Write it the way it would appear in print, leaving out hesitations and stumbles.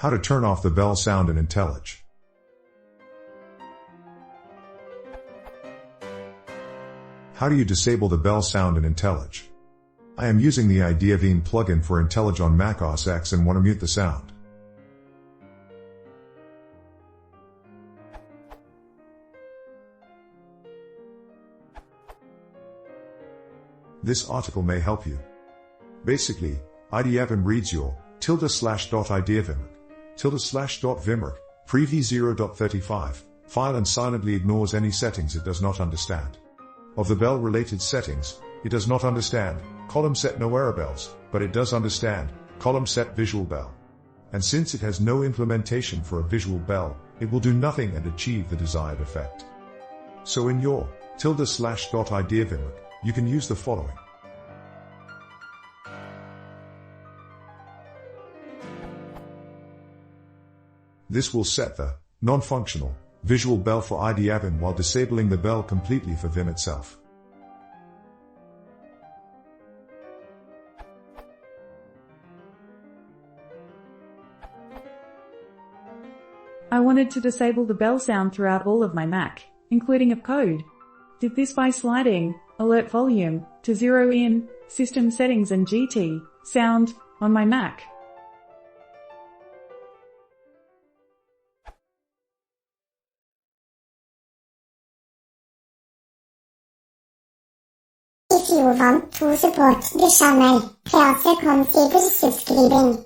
How to turn off the bell sound in Intellij. How do you disable the bell sound in Intellij? I am using the Intellij plugin for Intellij on Mac OS X and want to mute the sound. This article may help you. Basically, Intellij reads your ~.idea_vimmerk preview 0.35 file and silently ignores any settings it does not understand. Of the bell-related settings, it does not understand column set no error bells, but it does understand column set visual bell. And since it has no implementation for a visual bell, it will do nothing and achieve the desired effect. So in your ~.idea_vimmerk, you can use the following. This will set the non-functional visual bell for Intellij while disabling the bell completely for Vim itself. I wanted to disable the bell sound throughout all of my Mac, including of code. Did this by sliding alert volume to 0 in system settings and GT sound on my Mac. If you want to support the channel, please consider subscribing.